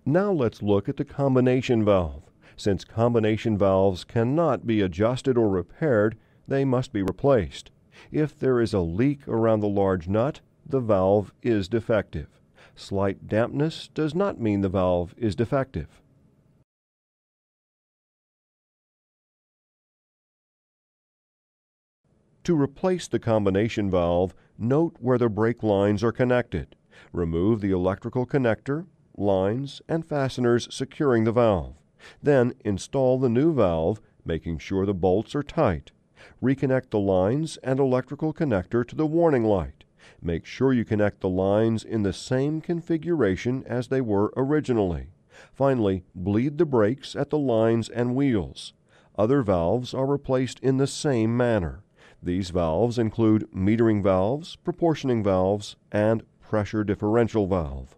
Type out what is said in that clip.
Now let's look at the combination valve. Since combination valves cannot be adjusted or repaired, they must be replaced. If there is a leak around the large nut, the valve is defective. Slight dampness does not mean the valve is defective. To replace the combination valve, note where the brake lines are connected. Remove the electrical connector, lines, and fasteners securing the valve. Then install the new valve, making sure the bolts are tight. Reconnect the lines and electrical connector to the warning light. Make sure you connect the lines in the same configuration as they were originally. Finally, bleed the brakes at the lines and wheels. Other valves are replaced in the same manner. These valves include metering valves, proportioning valves, and pressure differential valve.